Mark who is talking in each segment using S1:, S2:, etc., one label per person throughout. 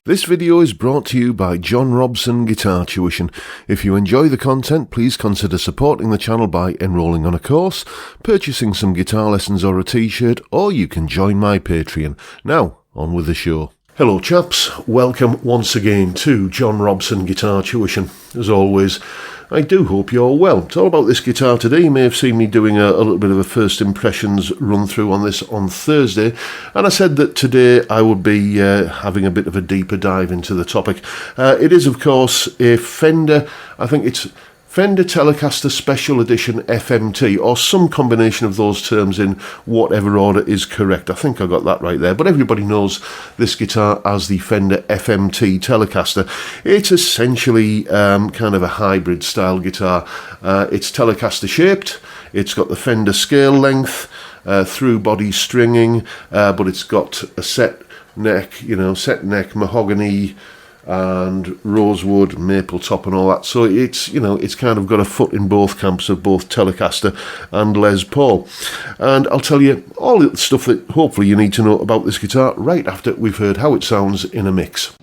S1: This video is brought to you by John Robson Guitar Tuition. If you enjoy the content, please consider supporting the channel by enrolling on a course, purchasing some guitar lessons or a t-shirt, or you can join my Patreon. Now, on with the show. Hello chaps, welcome once again to John Robson Guitar Tuition. As always, I do hope you're well. It's all about this guitar today. You may have seen me doing a little bit of a first impressions run through on this on Thursday, and I said that today I would be having a bit of a deeper dive into the topic. It is of course a Fender, I think it's Fender Telecaster Special Edition FMT, or some combination of those terms in whatever order is correct. I think I got that right there, but everybody knows this guitar as the Fender FMT Telecaster. It's essentially kind of a hybrid style guitar. It's Telecaster shaped, it's got the Fender scale length, through body stringing, but it's got a set neck, set neck, mahogany, and rosewood, maple top and all that. So it's, it's kind of got a foot in both camps of both Telecaster and Les Paul. And I'll tell you all the stuff that hopefully you need to know about this guitar right after we've heard how it sounds in a mix.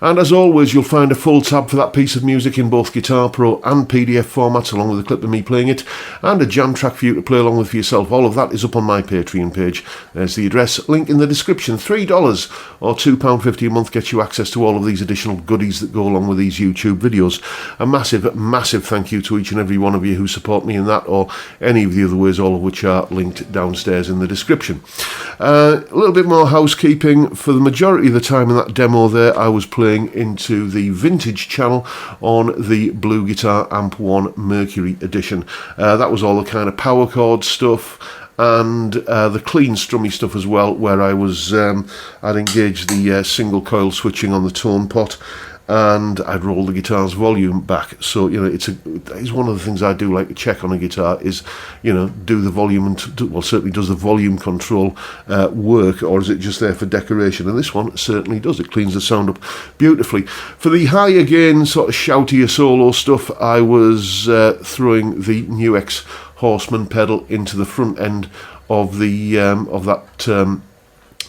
S1: And as always, you'll find a full tab for that piece of music in both Guitar Pro and PDF formats, along with a clip of me playing it, and a jam track for you to play along with for yourself. All of that is up on my Patreon page. There's the address, link in the description. $3 or £2.50 a month gets you access to all of these additional goodies that go along with these YouTube videos. A massive, massive thank you to each and every one of you who support me in that, or any of the other ways, all of which are linked downstairs in the description. A little bit more housekeeping. For the majority of the time in that demo there, I was playing into the vintage channel on the Blue Guitar Amp 1 Mercury edition. That was all the kind of power chord stuff and the clean strummy stuff as well, where I was I'd engaged the single coil switching on the tone pot, and I'd roll the guitar's volume back. So it's one of the things I do like to check on a guitar is do the volume and certainly does the volume control work, or is it just there for decoration? And this one certainly does. It cleans the sound up beautifully. For the higher gain sort of shoutier solo stuff, I was throwing the NuX Horseman pedal into the front end of the that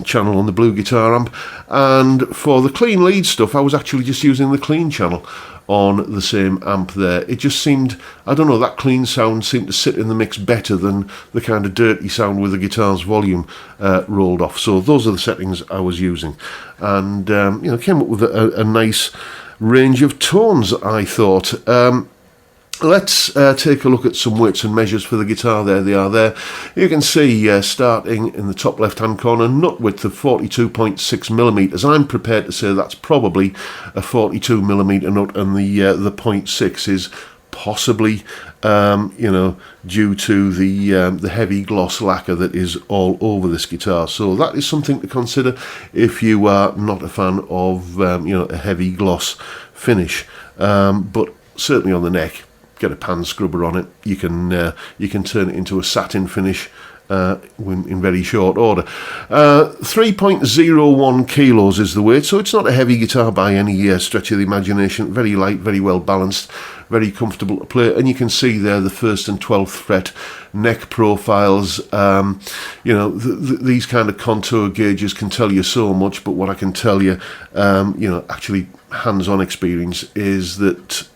S1: channel on the Blue Guitar amp, and for the clean lead stuff I was actually just using the clean channel on the same amp there. It just seemed, I don't know, that clean sound seemed to sit in the mix better than the kind of dirty sound with the guitar's volume rolled off. So those are the settings I was using, and came up with a nice range of tones, I thought. Let's take a look at some weights and measures for the guitar. There they are there. You can see starting in the top left-hand corner, nut width of 42.6mm. I'm prepared to say that's probably a 42mm nut, and the 0.6 is possibly due to the heavy gloss lacquer that is all over this guitar. So that is something to consider if you are not a fan of a heavy gloss finish. But certainly on the neck, get a pan scrubber on it. You can turn it into a satin finish in very short order. 3.01 kilos is the weight, so it's not a heavy guitar by any stretch of the imagination. Very light, very well balanced, very comfortable to play, and you can see there the 1st and 12th fret neck profiles. These kind of contour gauges can tell you so much, but what I can tell you, actually hands-on experience, is that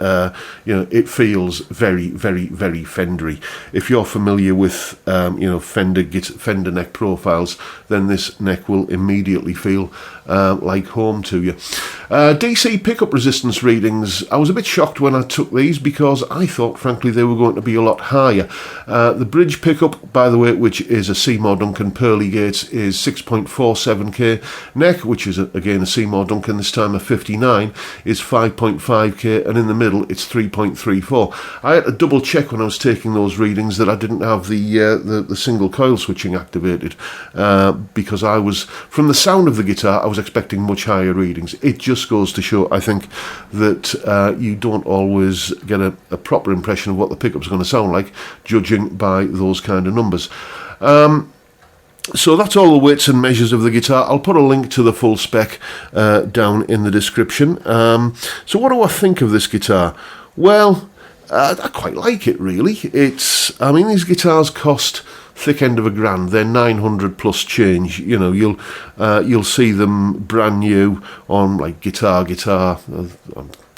S1: it feels very, very, very Fendery. If you're familiar with Fender neck profiles, then this neck will immediately feel like home to you. DC pickup resistance readings, I was a bit shocked when I took these because I thought frankly they were going to be a lot higher. The bridge pickup, by the way, which is a Seymour Duncan Pearly Gates, is 6.47k. Neck, which is again a Seymour Duncan, this time a 59, is 5.5k, and in the middle it's 3.34. I had to double check when I was taking those readings that I didn't have the single coil switching activated, because I was, from the sound of the guitar, I was expecting much higher readings. It just goes to show, I think, that you don't always get a proper impression of what the pickup's going to sound like, judging by those kind of numbers. So that's all the weights and measures of the guitar. I'll put a link to the full spec down in the description. So what do I think of this guitar? Well, I quite like it, really. These guitars cost thick end of $1,000. They're 900 plus change. You'll see them brand new on like Guitar. I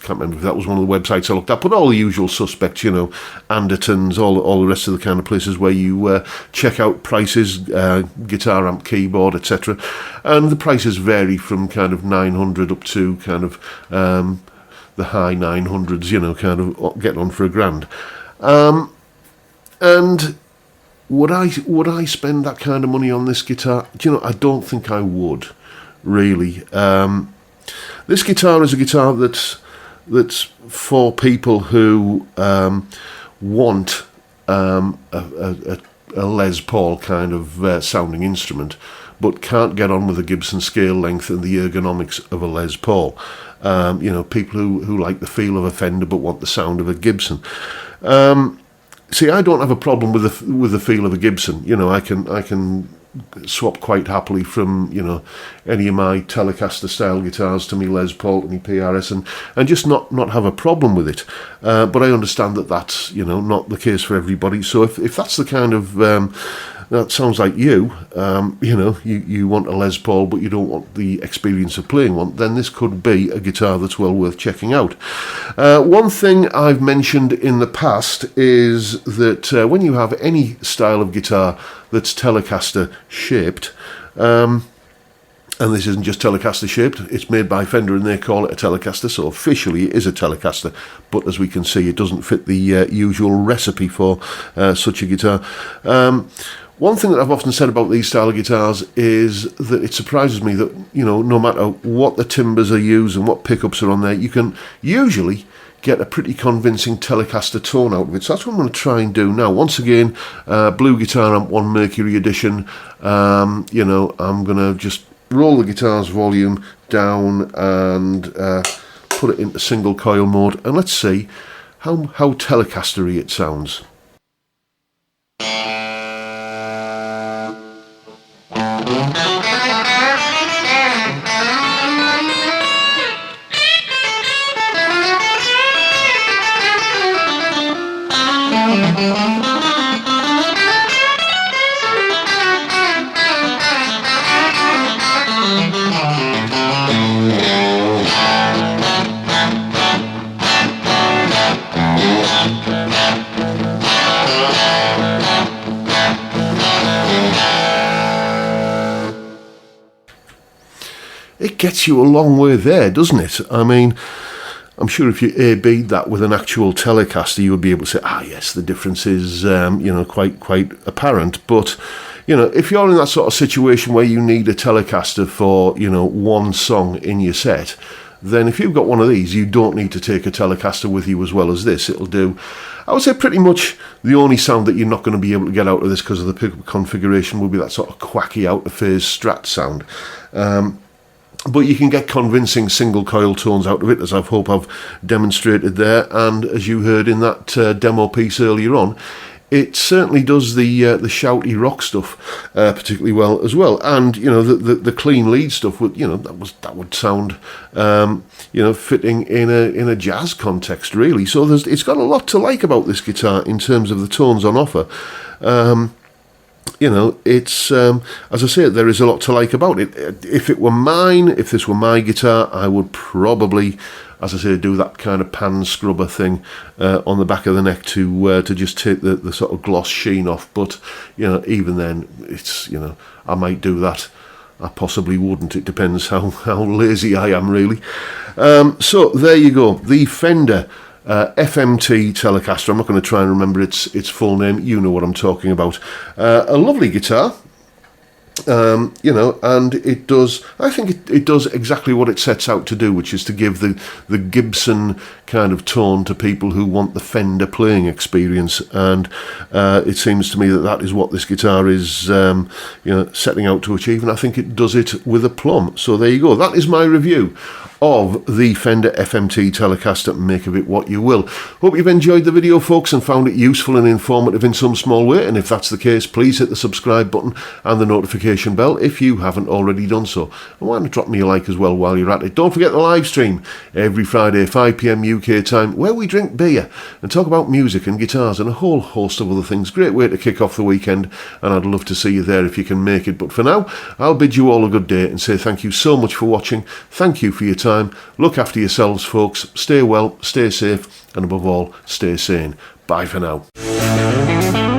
S1: can't remember if that was one of the websites I looked at, but all the usual suspects, Andertons, all the rest of the kind of places where you check out prices, guitar amp, keyboard, etc. And the prices vary from kind of 900 up to kind of the high 900s, kind of getting on for $1,000. And would I spend that kind of money on this guitar? I don't think I would, really. This guitar is a guitar that's for people who want a Les Paul kind of sounding instrument, but can't get on with the Gibson scale length and the ergonomics of a Les Paul. People who like the feel of a Fender but want the sound of a Gibson. See, I don't have a problem with the feel of a Gibson. I can swap quite happily from any of my Telecaster style guitars to me Les Paul, to me PRS, and just not have a problem with it. But I understand that that's not the case for everybody. So if that's the kind of that sounds like you want a Les Paul but you don't want the experience of playing one, then this could be a guitar that's well worth checking out. One thing I've mentioned in the past is that when you have any style of guitar that's Telecaster shaped, and this isn't just Telecaster shaped, it's made by Fender and they call it a Telecaster, so officially it is a Telecaster, but as we can see it doesn't fit the usual recipe for such a guitar. One thing that I've often said about these style of guitars is that it surprises me that, no matter what the timbers are used and what pickups are on there, you can usually get a pretty convincing Telecaster tone out of it. So that's what I'm going to try and do now. Once again, Blue Guitar Amp 1 Mercury Edition. I'm going to just roll the guitar's volume down and put it into single coil mode, and let's see how Telecaster-y it sounds. it gets you a long way there, doesn't it? I mean, I'm sure if you A-B'd that with an actual Telecaster, you would be able to say, yes, the difference is, quite apparent. But, if you're in that sort of situation where you need a Telecaster for, one song in your set, then if you've got one of these, you don't need to take a Telecaster with you as well as this. It'll do, I would say, pretty much the only sound that you're not going to be able to get out of this because of the pickup configuration will be that sort of quacky out-of-phase Strat sound. But you can get convincing single coil tones out of it, as I hope I've demonstrated there. And as you heard in that demo piece earlier on, it certainly does the shouty rock stuff particularly well as well. And the clean lead stuff would that would sound fitting in a jazz context really. So it's got a lot to like about this guitar in terms of the tones on offer. It's as I say, there is a lot to like about it. If this were my guitar, I would probably, as I say, do that kind of pan scrubber thing on the back of the neck to just take the sort of gloss sheen off. But even then, it's I might do that. I possibly wouldn't. It depends how lazy I am, really. So there you go, the Fender FMT Telecaster. I'm not going to try and remember its full name. You know what I'm talking about. A lovely guitar. And it does, I think it does exactly what it sets out to do, which is to give the Gibson kind of tone to people who want the Fender playing experience. And it seems to me that is what this guitar is, setting out to achieve. And I think it does it with aplomb. So there you go. That is my review of the Fender FMT Telecaster. Make of it what you will. Hope you've enjoyed the video, folks, and found it useful and informative in some small way. And if that's the case, please hit the subscribe button and the notification bell if you haven't already done so. And why not drop me a like as well while you're at it. Don't forget the live stream every Friday, 5 PM UK time, where we drink beer and talk about music and guitars and a whole host of other things. Great way to kick off the weekend, and I'd love to see you there if you can make it. But for now, I'll bid you all a good day and say thank you so much for watching. Thank you for your time. Look after yourselves, folks. Stay well, stay safe, and above all, stay sane. Bye for now.